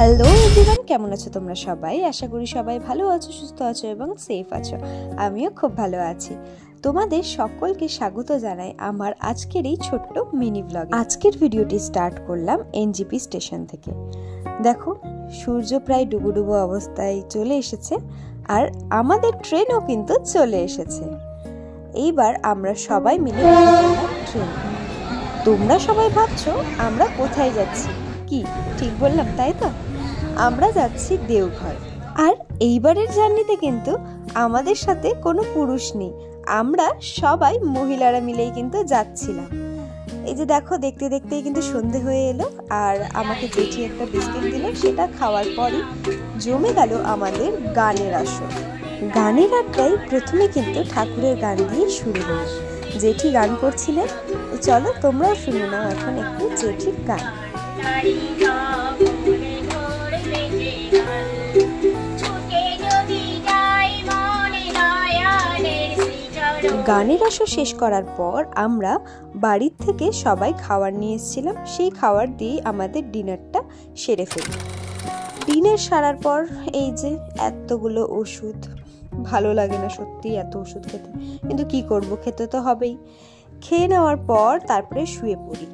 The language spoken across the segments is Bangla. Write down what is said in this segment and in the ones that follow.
হ্যালো এভরিওয়ান, কেমন আছো তোমরা সবাই? আশা করি সবাই ভালো আছো, সুস্থ আছো এবং সেফ আছো। আমিও খুব ভালো আছি। তোমাদের সকলকে স্বাগত জানাই আমার আজকের এই ছোট্ট মিনি ব্লগ। আজকের ভিডিওটি স্টার্ট করলাম এনজিপি স্টেশন থেকে। দেখো, সূর্য প্রায় ডুবো ডুবো অবস্থায় চলে এসেছে আর আমাদের ট্রেনও কিন্তু চলে এসেছে। এইবার আমরা সবাই মিলে ট্রেন। তোমরা সবাই ভাবছো আমরা কোথায় যাচ্ছি? কি ঠিক বললাম তাই তো? আমরা যাচ্ছি দেওঘর। আর এইবারের জার্নিতে কিন্তু আমাদের সাথে কোনো পুরুষ নেই, আমরা সবাই মহিলারা মিলেই কিন্তু যাচ্ছিলাম। এই যে দেখো, দেখতে দেখতেই কিন্তু সন্ধে হয়ে এলো আর আমাকে জেঠি একটা বিস্কিট দিল। সেটা খাওয়ার পরই জমে গেল আমাদের গানের আসর। গানের আড্ডায় প্রথমে কিন্তু ঠাকুরের গান দিয়ে শুরু হলো। জেঠি গান করছিলেন, চলো তোমরাও শুনে নাও এখন একটু জেঠির গান। গানের আসর শেষ করার পর আমরা বাড়ির থেকে সবাই খাবার নিয়ে এসেছিলাম। সেই খাবার দিয়ে আমাদের ডিনারটা সেরে ফেলি। ডিনার সারার পর এই যে এতগুলো ওষুধ, ভালো লাগে না সত্যি এত ওষুধ খেতে, কিন্তু কি করব, খেতে তো হবেই। খেয়ে নেওয়ার পর তারপরে শুয়ে পড়ি।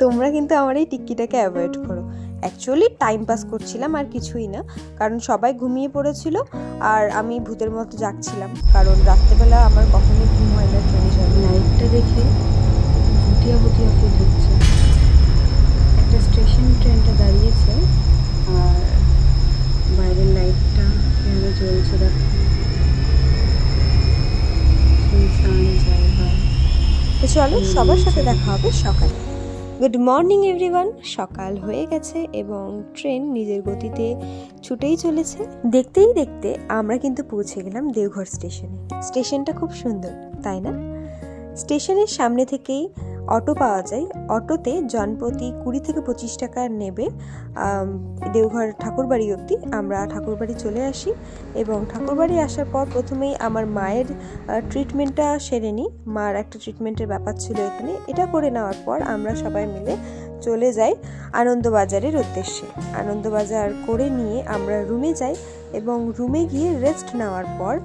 তোমরা কিন্তু আমার এই টিক্কিটাকে অ্যাভয়েড করো। অ্যাকচুয়ালি টাইম পাস করছিলাম আর কিছুই না, কারণ সবাই ঘুমিয়ে পড়েছিল আর আমি ভূতের মতো জাগছিলাম, কারণ রাত্রেবেলা আমার কখনোই ঘুম হয় না ট্রেনে যাই। লাইটটা দেখে ভুটিয়া ভুটিয়া ফিল হচ্ছে। একটা স্টেশন ট্রেনটা দাঁড়িয়েছে আর বাইরের লাইটটা কেন জ্বলছে দেখো। তো চলো সবার সাথে দেখা হবে সকালে। Good morning everyone. সকাল হয়ে গেছে এবং ট্রেন নিজের গতিতে ছুটেই চলেছে। দেখতেই দেখতে আমরা কিন্তু পৌঁছে গেলাম দেওঘর স্টেশনে। স্টেশনটা খুব সুন্দর, তাই না? স্টেশনের সামনে থেকেই অটো পাওয়া যায়। অটোতে জনপ্রতি 20 থেকে 25 টাকা নেবে দেওঘর ঠাকুরবাড়ি অবধি। আমরা ঠাকুরবাড়ি চলে আসি এবং ঠাকুরবাড়ি আসার পর প্রথমেই আমার মায়ের ট্রিটমেন্টটা সেরে নিই। মার একটা ট্রিটমেন্টের ব্যাপার ছিল এখানে। এটা করে নেওয়ার পর আমরা সবাই মিলে চলে যাই আনন্দবাজারের উদ্দেশ্যে। আনন্দবাজার করে নিয়ে আমরা রুমে যাই এবং রুমে গিয়ে রেস্ট নেওয়ার পর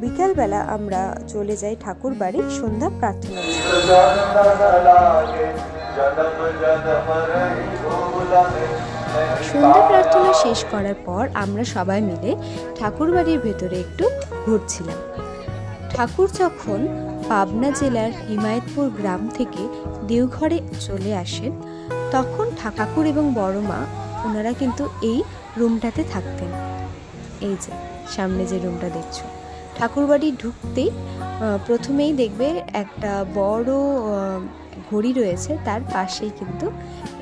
বিকালবেলা আমরা চলে যাই ঠাকুর বাড়ি সন্ধ্যা প্রার্থনা। সন্ধ্যা প্রার্থনা শেষ করার পর আমরা সবাই মিলে ঠাকুর বাড়ির ভেতরে একটু ঘুরছিলাম। ঠাকুর যখন পাবনা জেলার হিমায়তপুর গ্রাম থেকে দেওঘরে চলে আসেন, তখন ঠাকুর এবং বড় মা ওনারা কিন্তু এই রুমটাতে থাকতেন। এই যে সামনে যে রুমটা দেখছো, ঠাকুরবাড়ি ঢুকতেই প্রথমেই দেখবে একটা বড় ঘড়ি রয়েছে, তার পাশেই কিন্তু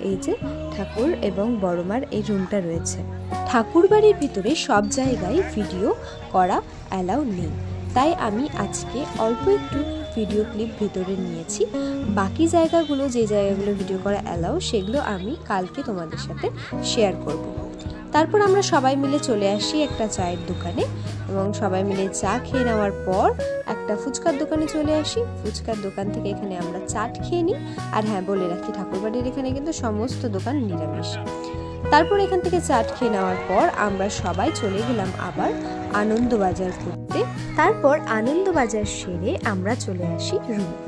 এই যে ঠাকুর এবং বড়মার এই রুমটা রয়েছে। ঠাকুরবাড়ির ভিতরে সব জায়গায় ভিডিও করা অ্যালাউ নেই, তাই আমি আজকে অল্প একটু ভিডিও ক্লিপ ভিতরে নিয়েছি। বাকি জায়গাগুলো, যে জায়গাগুলো ভিডিও করা অ্যালাউ, সেগুলো আমি কালকে তোমাদের সাথে শেয়ার করব। তারপর আমরা সবাই মিলে চলে আসি একটা চায়ের দোকানে এবং সবাই মিলে চা খেয়ে নেওয়ার পর একটা ফুচকার দোকানে চলে আসি। ফুচকার দোকান থেকে এখানে আমরা চাট খেয়ে নিই। আর হ্যাঁ, বলে রাখি ঠাকুরবাড়ির এখানে কিন্তু সমস্ত দোকান নিরামিষ। তারপর এখান থেকে চাট খেয়ে নেওয়ার পর আমরা সবাই চলে গেলাম আবার আনন্দবাজার ঘুরতে। তারপর আনন্দবাজার সেরে আমরা চলে আসি রুমে।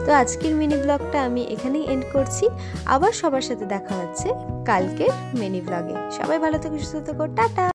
তো আজকের মিনি ব্লগটা আমি এখানেই এন্ড করছি। আবার সবার সাথে দেখা হচ্ছে কালকের মিনি ব্লগে। সবাই ভালো থেকো, সুস্থ থেকো, টাটা।